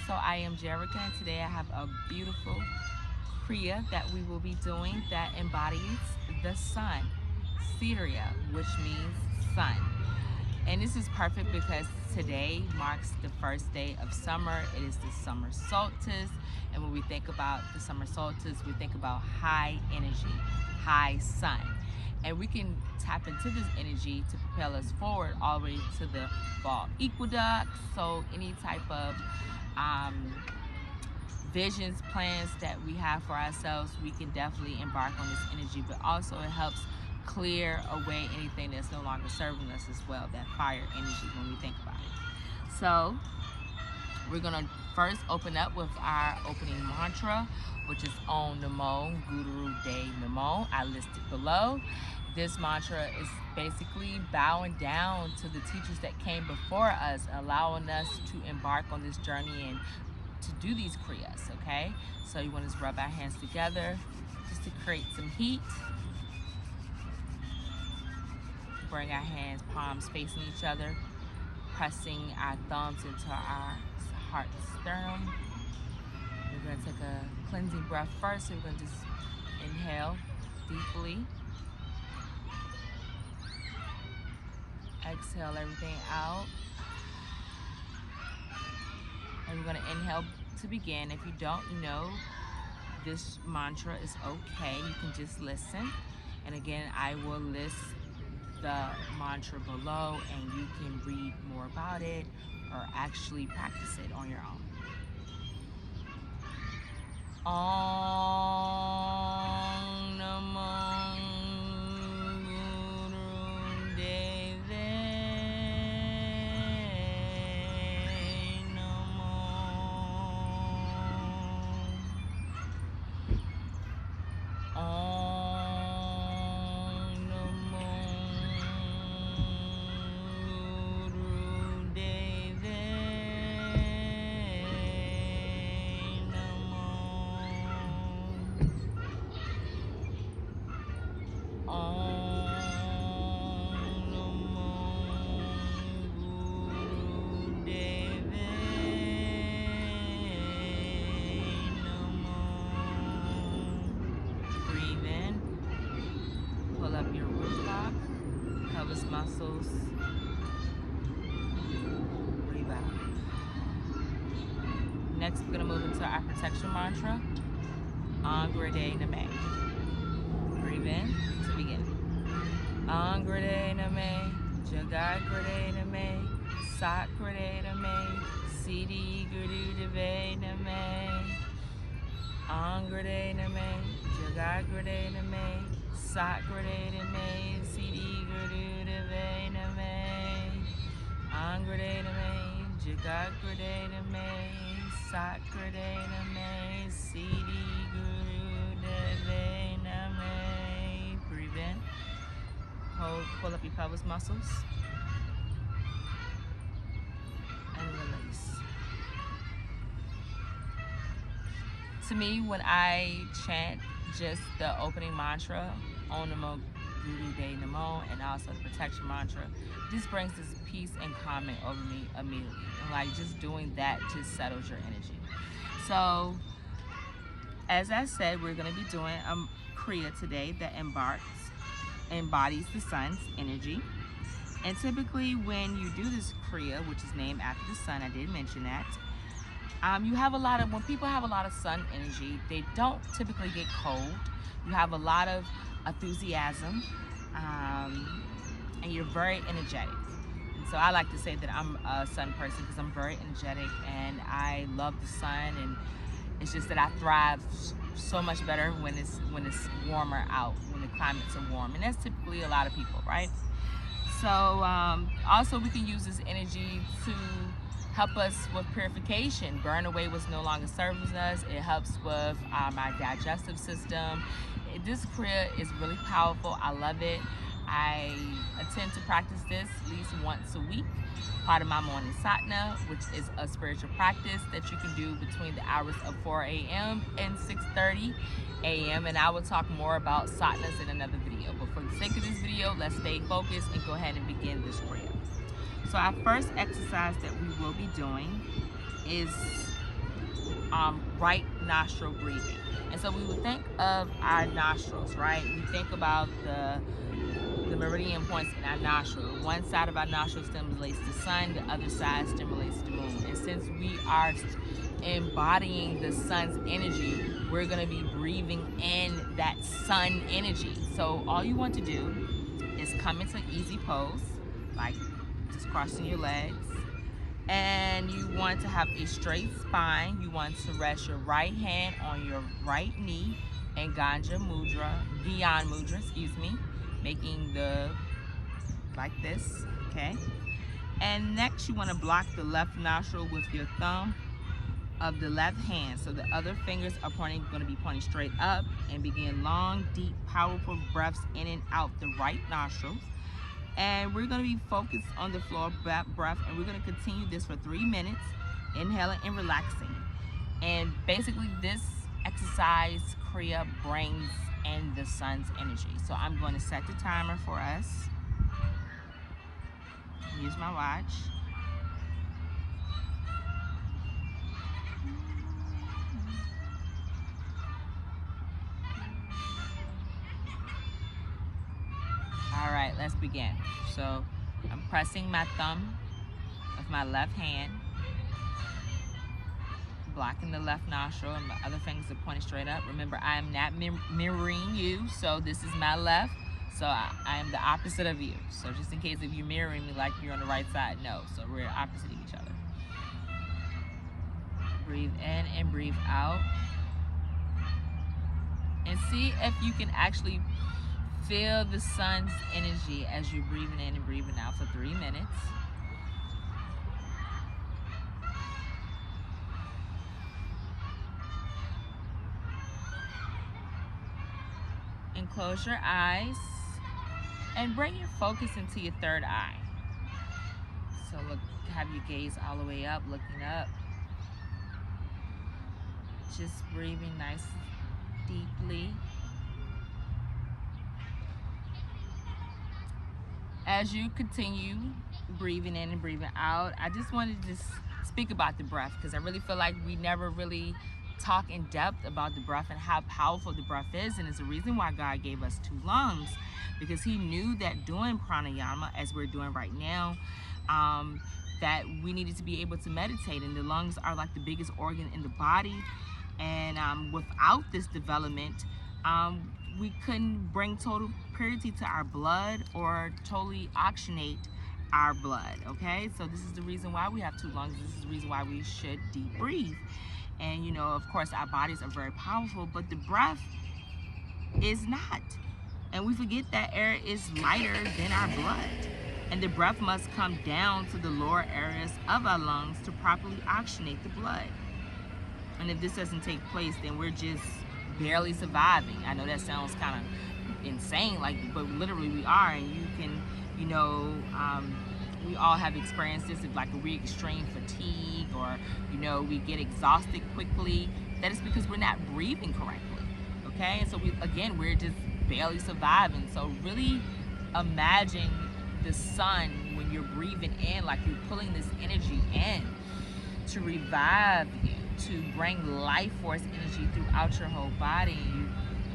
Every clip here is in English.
So I am Jerica, and today I have a beautiful Kriya that we will be doing that embodies the sun, Surya, which means sun. And this is perfect because today marks the first day of summer. It is the summer solstice. And when we think about the summer solstice, we think about high energy, high sun. And we can tap into this energy to propel us forward all the way to the fall equinox. So any type of visions, plans that we have for ourselves, we can definitely embark on this energy, but also it helps clear away anything that's no longer serving us as well, that fire energy when we think about it. So we're gonna first open up with our opening mantra, which is Om Namo Guru De Namo. I listed below. This mantra is basically bowing down to the teachers that came before us, allowing us to embark on this journey and to do these kriyas, okay? So you want to just rub our hands together just to create some heat. Bring our hands, palms facing each other, pressing our thumbs into our heart sternum. We're going to take a cleansing breath first. So we're going to just inhale deeply. Exhale everything out. And we're going to inhale to begin. If you don't know this mantra, is okay. You can just listen. And again, I will list the mantra below and you can read more about it or actually practice it on your own. Om Namo Guru Deve Namo. Pull up your root block, pelvis muscles. Breathe out. Next, we're going to move into our protection mantra, Angurde Name. Breathe in to begin. Angurde Name, Jagat Grade Name, Sat Grade Name, Siddhi Guru Deve Name. Angurde Name, Jagat Grade Name, Sat Grade Name, Siddhi Guru Deve Name. Angurde Name, Jagat Grade Name, Sat Grade Name, Siddhi Guru Deve Name. Breathe in. Hold, pull up your pelvis muscles. And release. To me, when I chant just the opening mantra, Om Namo Guru De Namo, and also the protection mantra, this brings this peace and calming over me immediately. And like just doing that just settles your energy. So, as I said, we're going to be doing a Kriya today that embodies the sun's energy. And typically when you do this Kriya, which is named after the sun, I did mention that, when people have a lot of sun energy, they don't typically get cold. You have a lot of enthusiasm, and you're very energetic. And so I like to say that I'm a sun person because I'm very energetic and I love the sun, and it's just that I thrive so much better when it's warmer out, when the climates are warm, and that's typically a lot of people, right? So also we can use this energy to help us with purification, burn away what's no longer serving us. It helps with my digestive system. This Kriya is really powerful. I love it. I attempt to practice this at least once a week, part of my morning sadhana, which is a spiritual practice that you can do between the hours of 4 a.m. and 6:30 a.m. And I will talk more about sadhanas in another video. But for the sake of this video, let's stay focused and go ahead and begin this Kriya. So our first exercise that we will be doing is right nostril breathing. And so we would think of our nostrils, right? We think about the meridian points in our nostril. One side of our nostril stimulates the sun, the other side stimulates the moon. And since we are embodying the sun's energy, we're going to be breathing in that sun energy. So all you want to do is come into easy pose, like just crossing your legs. And you want to have a straight spine. You want to rest your right hand on your right knee in Gyan Mudra, making the, like this, okay? And next you want to block the left nostril with your thumb of the left hand. So the other fingers are going to be pointing straight up, and begin long, deep, powerful breaths in and out the right nostrils. And we're going to be focused on the floor breath, and we're going to continue this for 3 minutes, inhaling and relaxing. And basically this exercise, Kriya, brings in the sun's energy. So I'm going to set the timer for us. Use my watch. All right, let's begin. So I'm pressing my thumb with my left hand, blocking the left nostril, and my other fingers are pointing straight up. Remember, I am not mirroring you, so this is my left, so I am the opposite of you. So just in case if you're mirroring me like you're on the right side, no. So we're opposite of each other. Breathe in and breathe out. And see if you can actually feel the sun's energy as you're breathing in and breathing out for 3 minutes. And close your eyes and bring your focus into your third eye. So look, have your gaze all the way up, looking up. Just breathing nice, deeply. As you continue breathing in and breathing out, I just wanted to just speak about the breath, because I really feel like we never really talk in depth about the breath and how powerful the breath is. And it's the reason why God gave us 2 lungs, because he knew that doing pranayama, as we're doing right now, that we needed to be able to meditate. And the lungs are like the biggest organ in the body. And without this development, we couldn't bring total purity to our blood or totally oxygenate our blood, okay? So this is the reason why we have 2 lungs. This is the reason why we should deep breathe. And you know, of course, our bodies are very powerful, but the breath is not. And we forget that air is lighter than our blood. And the breath must come down to the lower areas of our lungs to properly oxygenate the blood. And if this doesn't take place, then we're just barely surviving. I know that sounds kind of insane, but literally we are. And you can, you know, we all have experienced this, like a really extreme fatigue, or, you know, we get exhausted quickly. That is because we're not breathing correctly, okay? And so we're just barely surviving. So really imagine the sun when you're breathing in, like you're pulling this energy in to revive you, to bring life force energy throughout your whole body.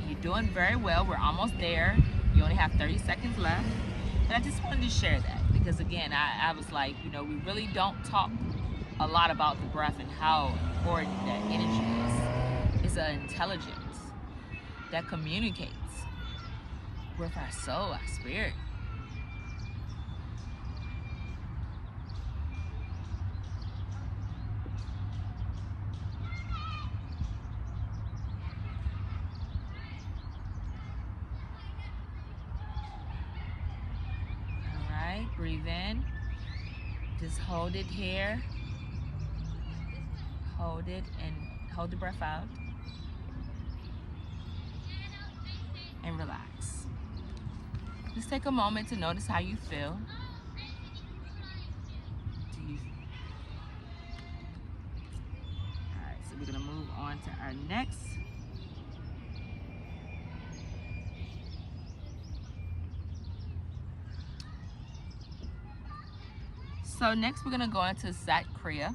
You're doing very well. We're almost there. You only have 30 seconds left. And I just wanted to share that, because again, I was like, you know, we really don't talk a lot about the breath and how important that energy is. It's an intelligence that communicates with our soul, our spirit. Breathe in, just hold it here, hold it, and hold the breath out, and relax. Just take a moment to notice how you feel. Alright, so we're going to move on to our next. So next we're going to go into Surya Kriya,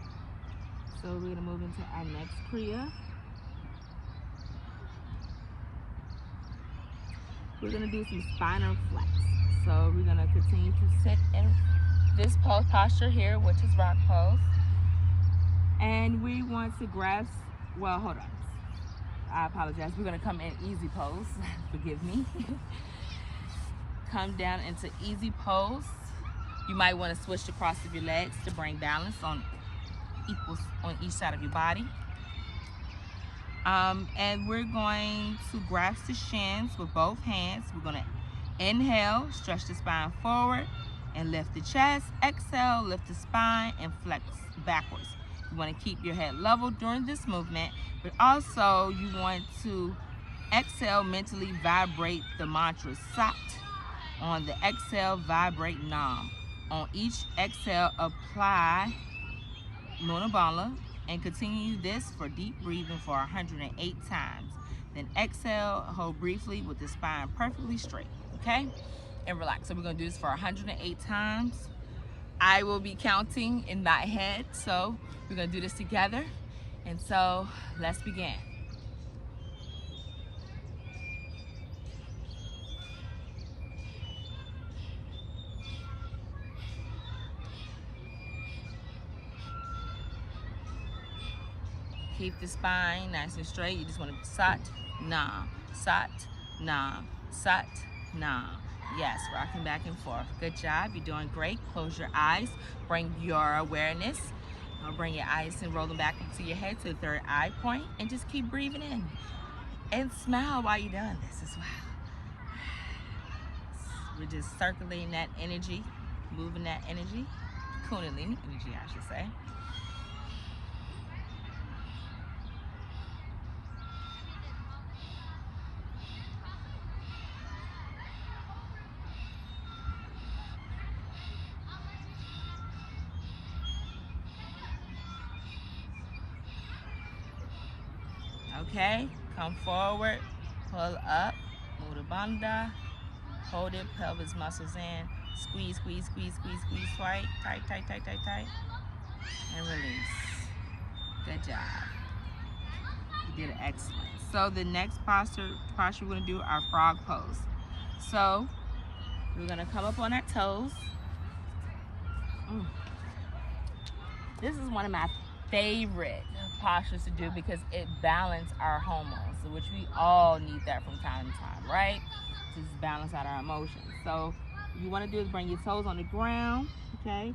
So we're going to move into our next Kriya. We're going to do some spinal flex. So we're going to continue to sit in this pose posture here, which is rock pose. And we want to grasp, well, hold on. I apologize. We're going to come in easy pose. Forgive me. Come down into easy pose. You might want to switch the cross of your legs to bring balance on each side of your body. And we're going to grasp the shins with both hands. We're going to inhale, stretch the spine forward and lift the chest. Exhale, lift the spine and flex backwards. You want to keep your head level during this movement, but also you want to exhale, mentally vibrate the mantra Sat. On the exhale, vibrate Nam. On each exhale, apply Mona, and continue this for deep breathing for 108 times. Then exhale, hold briefly with the spine perfectly straight, okay? And relax. So we're going to do this for 108 times. I will be counting in my head, so we're going to do this together. And so let's begin. Keep the spine nice and straight. You just want to Sat, Nam, Sat, Nam, Sat, Nam. Yes, rocking back and forth. Good job. You're doing great. Close your eyes. Bring your awareness. Bring your eyes and roll them back into your head to the third eye point. And just keep breathing in. And smile while you're doing this as well. We're just circulating that energy, moving that energy. Kundalini energy, I should say. Okay, come forward, pull up, Mudra Bandha, hold it, pelvis muscles in, squeeze, squeeze, squeeze, squeeze, squeeze, tight, tight, tight, tight, tight, tight, and release. Good job. You did excellent. So the next posture we're gonna do our frog pose. So we're gonna come up on our toes. This is one of my favorite postures to do because it balances our hormones, which we all need that from time to time, right? To just balance out our emotions. So what you want to do is bring your toes on the ground, okay?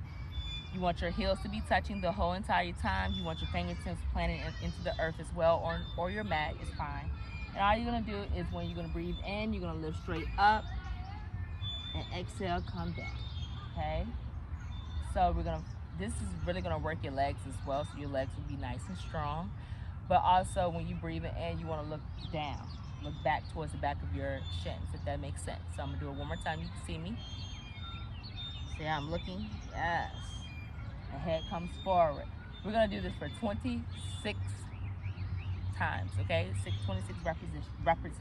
You want your heels to be touching the whole entire time. You want your fingertips planted into the earth as well, or your mat is fine. And all you're going to do is when you're going to breathe in, you're going to lift straight up, and exhale, come down, okay? So this is really going to work your legs as well, so your legs will be nice and strong. But also when you breathe in, you want to look down, look back towards the back of your shins, if that makes sense. So I'm going to do it one more time. You can see me. See how I'm looking? Yes. The head comes forward. We're going to do this for 26 times, okay? 26 repetitions.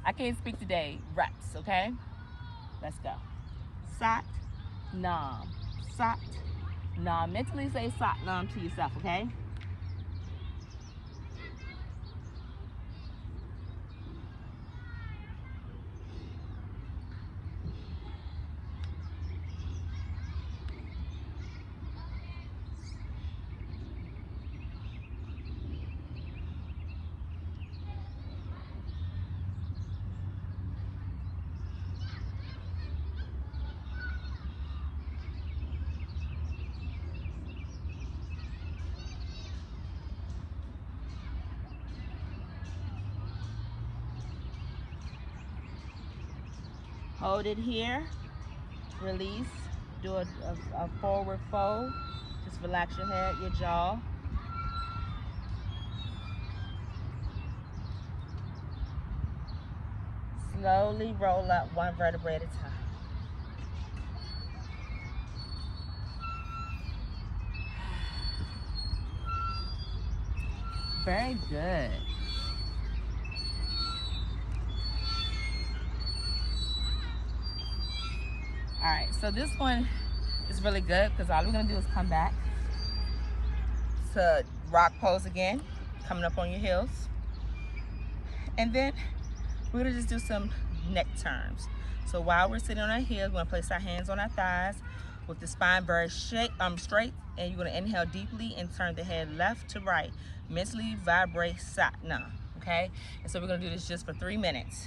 I can't speak today. Reps, okay? Let's go. Sat, Nam, Sat, Nam. Mentally say Sat, Nam to yourself, okay? Hold it here, release, do a forward fold. Just relax your head, your jaw. Slowly roll up one vertebrae at a time. Very good. All right, so this one is really good because all we're gonna do is come back to rock pose again, coming up on your heels. And then we're gonna just do some neck turns. So while we're sitting on our heels, we're gonna place our hands on our thighs with the spine very straight, and you're gonna inhale deeply and turn the head left to right. Mentally vibrate Satnam, okay? And so we're gonna do this just for 3 minutes.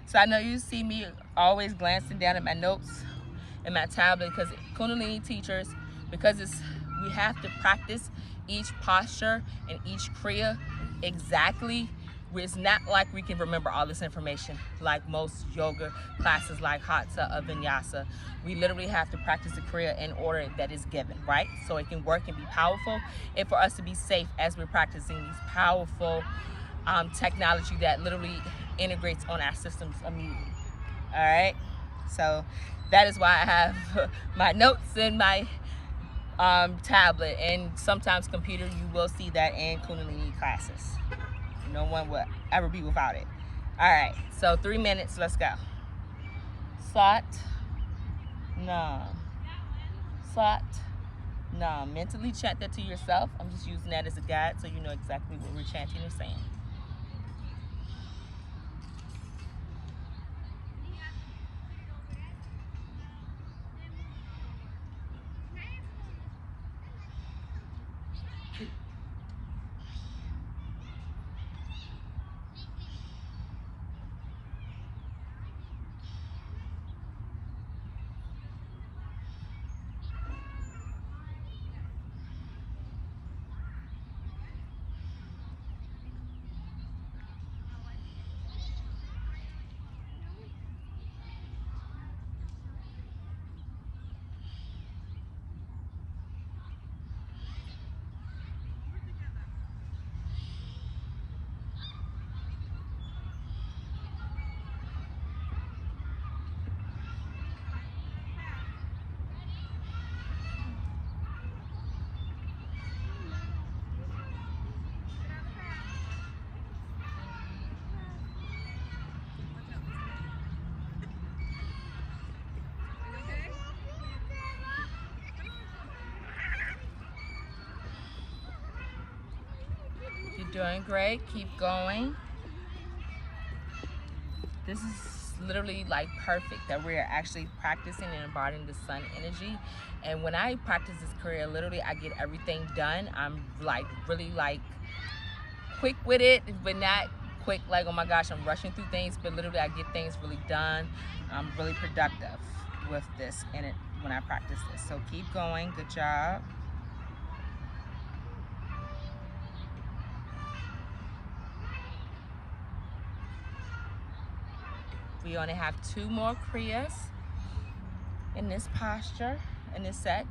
So I know you see me always glancing down at my notes and my tablet, because Kundalini teachers, we have to practice each posture and each Kriya exactly. It's not like we can remember all this information like most yoga classes like Hatha or Vinyasa. We literally have to practice the Kriya in order that is given, right? So it can work and be powerful, and for us to be safe as we're practicing these powerful technology that literally integrates on our systems immediately. All right, so that is why I have my notes in my tablet, and sometimes computer. You will see that in Kundalini classes. No one will ever be without it. All right, so 3 minutes, let's go. Sat, Nam, Sat, Nam. Mentally chant that to yourself. I'm just using that as a guide so you know exactly what we're chanting and saying. You're doing great. Keep going. This is literally like perfect that we're actually practicing and embodying the sun energy. And when I practice this Kriya, literally I get everything done. I'm like really like quick with it, but not quick like, oh my gosh, I'm rushing through things, but literally I get things really done. I'm really productive with this in it when I practice this. So keep going. Good job. We only have 2 more Kriyas in this posture, in this set.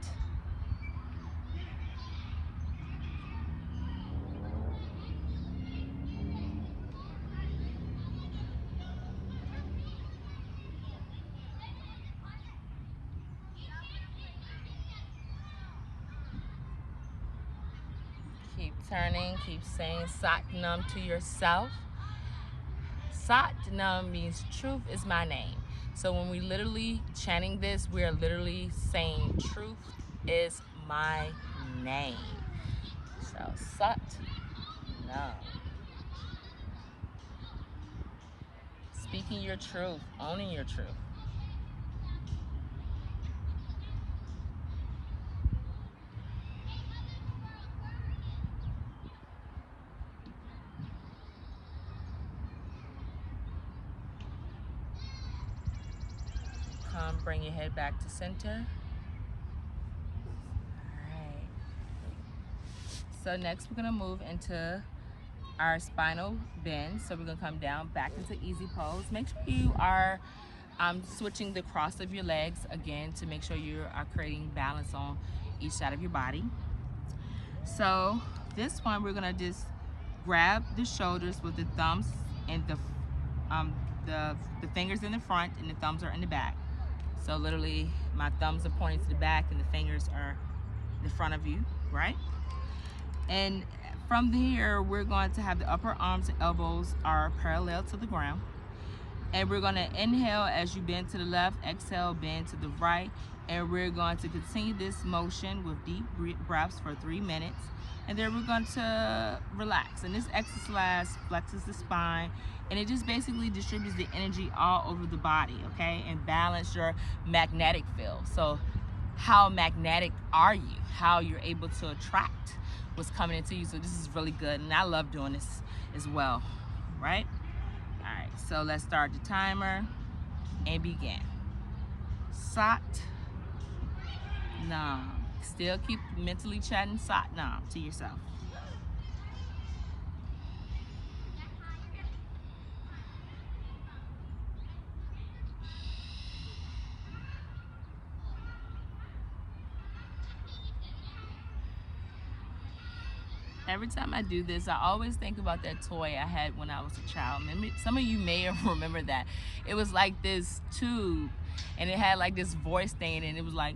Keep turning, keep saying Satnam to yourself. Satnam means truth is my name. So when we literally chanting this, we are literally saying truth is my name. So Satnam. Speaking your truth, owning your truth. Come, bring your head back to center. Alright. So next we're gonna move into our spinal bend. So we're gonna come down back into easy pose. Make sure you are switching the cross of your legs again to make sure you are creating balance on each side of your body. So this one we're gonna just grab the shoulders with the thumbs and the fingers in the front and the thumbs are in the back. So literally my thumbs are pointing to the back and the fingers are in front of you, right? And from here, we're going to have the upper arms and elbows are parallel to the ground. And we're gonna inhale as you bend to the left, exhale, bend to the right. And we're going to continue this motion with deep breaths for 3 minutes. And then we're going to relax. And this exercise flexes the spine, and it just basically distributes the energy all over the body, okay? And balance your magnetic field. So how magnetic are you? How you're able to attract what's coming into you. So this is really good, and I love doing this as well, right? All right, so let's start the timer and begin. Sat Nam. Still keep mentally chatting Sat Nam to yourself. Every time I do this, I always think about that toy I had when I was a child. Maybe some of you may have remembered that. It was like this tube, and it had like this voice thing, and it was like,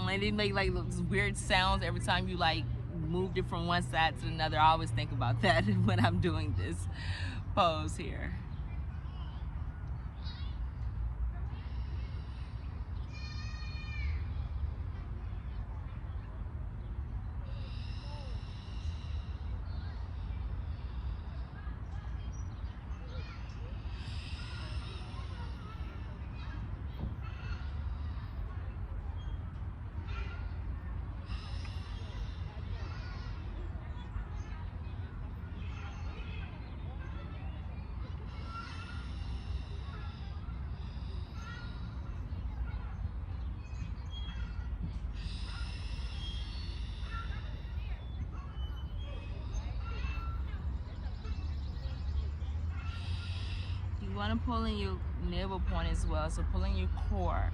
and it made like those weird sounds every time you like moved it from one side to another. I always think about that when I'm doing this pose here. You want to pull in your navel point as well, so pull in your core.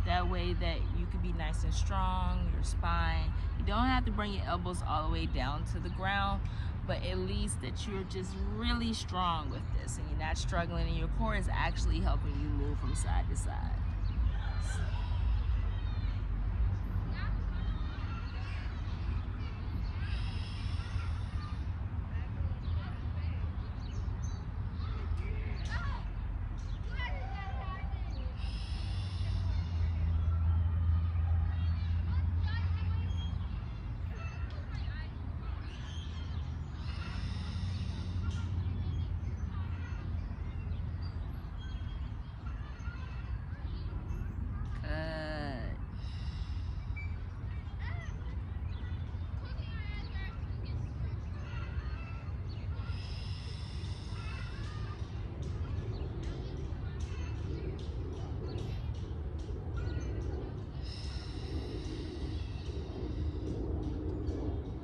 That way that you can be nice and strong, your spine. You don't have to bring your elbows all the way down to the ground, but at least that you're just really strong with this and you're not struggling, and your core is actually helping you move from side to side.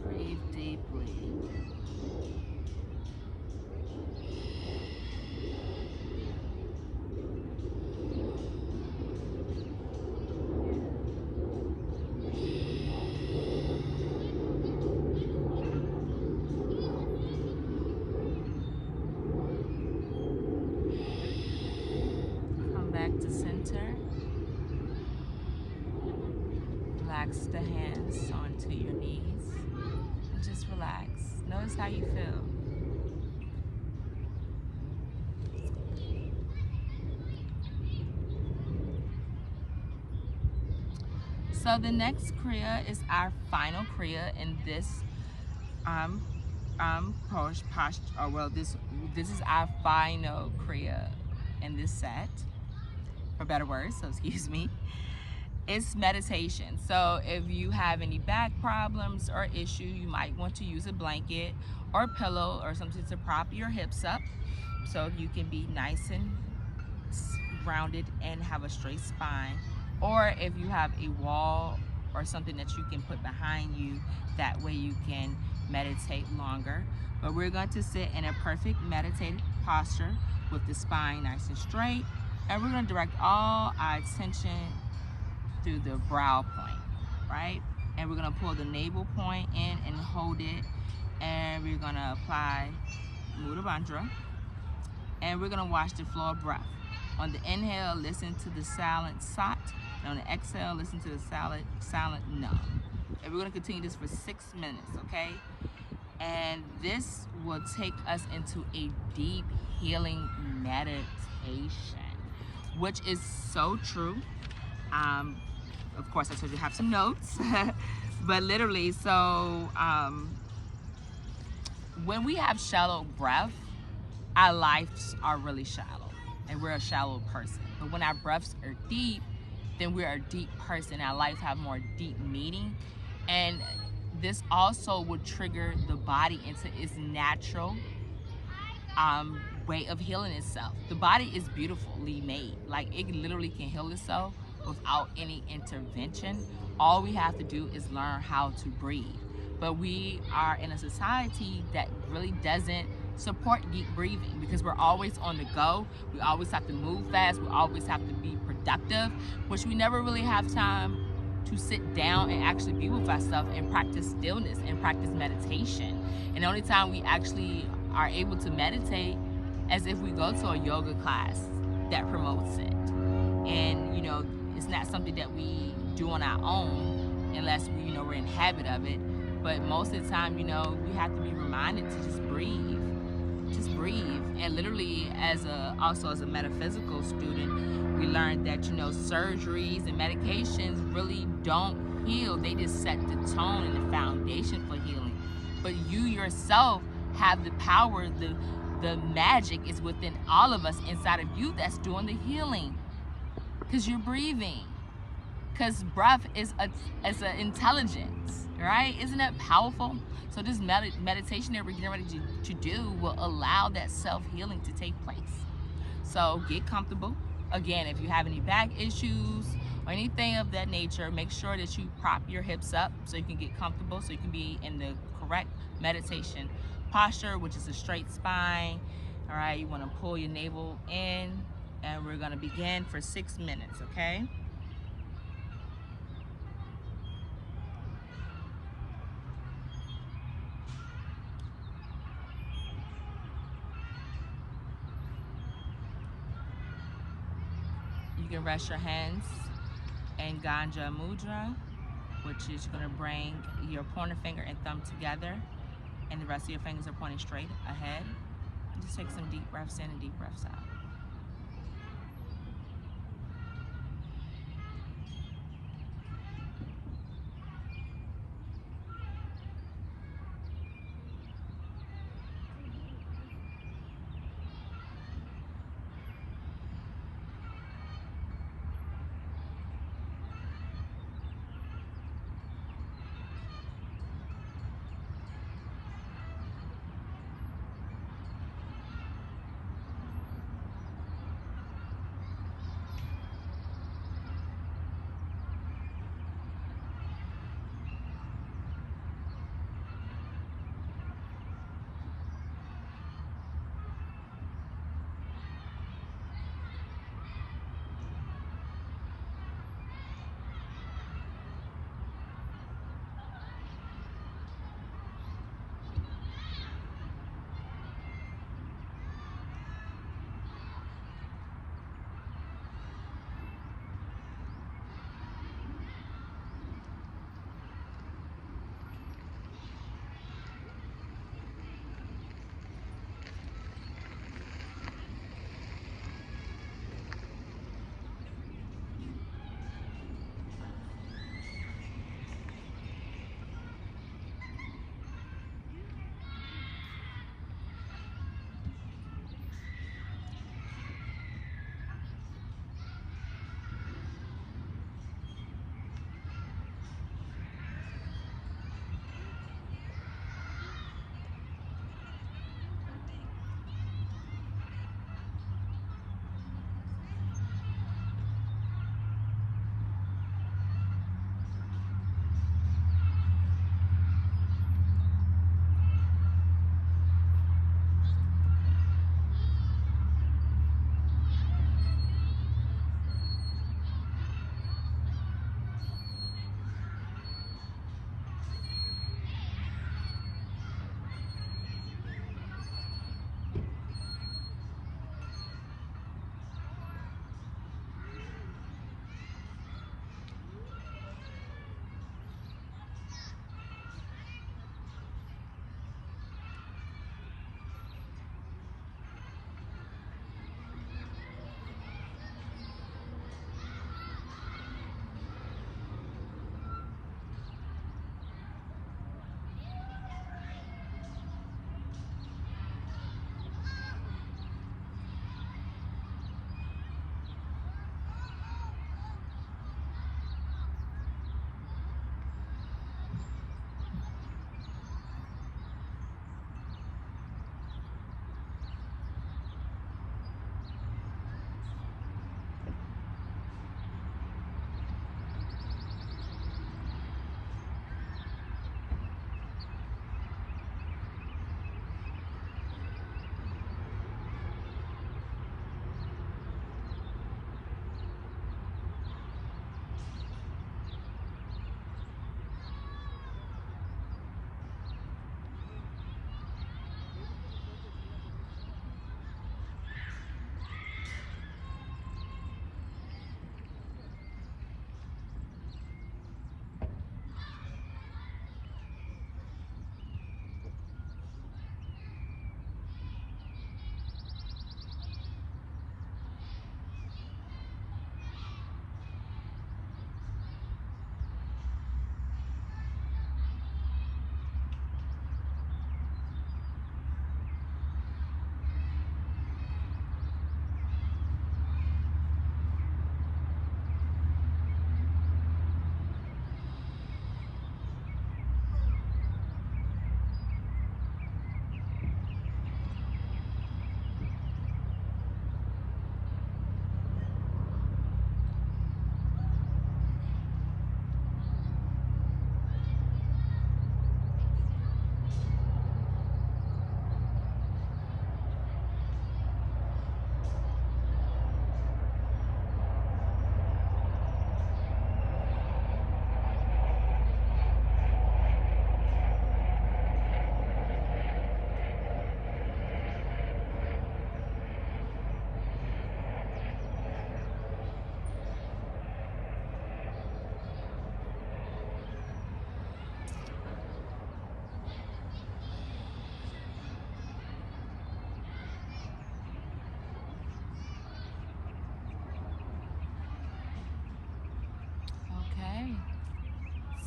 Breathe deeply. Come back to center. Relax the hands onto your knees. And just relax. Notice how you feel. So the next Kriya is our final Kriya in this posture. Well, this is our final Kriya in this set, for better words. So excuse me. It's meditation. So if you have any back problems or issue, you might want to use a blanket or pillow or something to prop your hips up so you can be nice and rounded and have a straight spine. Or if you have a wall or something that you can put behind you, that way you can meditate longer. But we're going to sit in a perfect meditative posture with the spine nice and straight, and we're going to direct all our attention through the brow point, right? And we're gonna pull the navel point in and hold it, and we're gonna apply Mudra Mantra, and we're gonna watch the flow of breath. On the inhale, listen to the silent Sat, and on the exhale, listen to the silent Nam. And we're gonna continue this for 6 minutes, okay? And this will take us into a deep healing meditation which is so true. Of course, I told you to have some notes, but literally, so when we have shallow breath, our lives are really shallow, and we're a shallow person. But when our breaths are deep, then we're a deep person. Our lives have more deep meaning, and this also would trigger the body into its natural way of healing itself. The body is beautifully made. Like, it literally can heal itself without any intervention. All we have to do is learn how to breathe. But we are in a society that really doesn't support deep breathing, because we're always on the go. We always have to move fast. We always have to be productive, which we never really have time to sit down and actually be with ourselves and practice stillness and practice meditation. And the only time we actually are able to meditate as if we go to a yoga class that promotes it. And it's not something that we do on our own unless we're in habit of it. But most of the time, we have to be reminded to just breathe. Just breathe. And literally, also as a metaphysical student, we learned that surgeries and medications really don't heal. They just set the tone and the foundation for healing. But you yourself have the power. The magic is within all of us, inside of you, that's doing the healing, because you're breathing. Because breath is an intelligence, right? Isn't that powerful? So this meditation that we're getting ready to do will allow that self-healing to take place. So get comfortable. Again, if you have any back issues or anything of that nature, make sure that you prop your hips up so you can get comfortable, so you can be in the correct meditation posture, which is a straight spine. All right, you want to pull your navel in, and we're going to begin for 6 minutes, okay? You can rest your hands in Ganja Mudra, which is going to bring your pointer finger and thumb together, and the rest of your fingers are pointing straight ahead. Just take some deep breaths in and deep breaths out.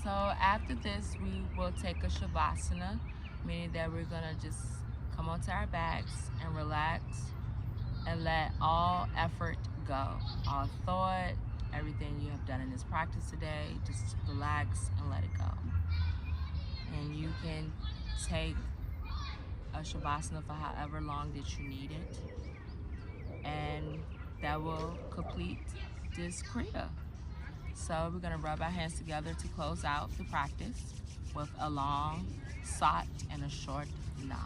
So after this, we will take a shavasana, meaning that we're gonna just come onto our backs and relax and let all effort go, all thought, everything you have done in this practice today, just relax and let it go. And you can take a shavasana for however long that you need it, and that will complete this Kriya. So we're gonna rub our hands together to close out the practice with a long Sat and a short Nam.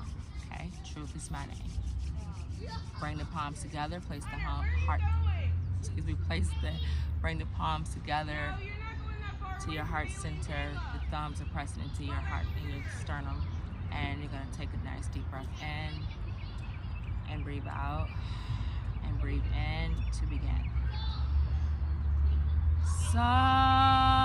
Okay, truth is my name. Bring the palms together, place the heart, bring the palms together to your heart center. The thumbs are pressing into your heart and your sternum. And you're gonna take a nice deep breath in and breathe out and breathe in to begin. Sa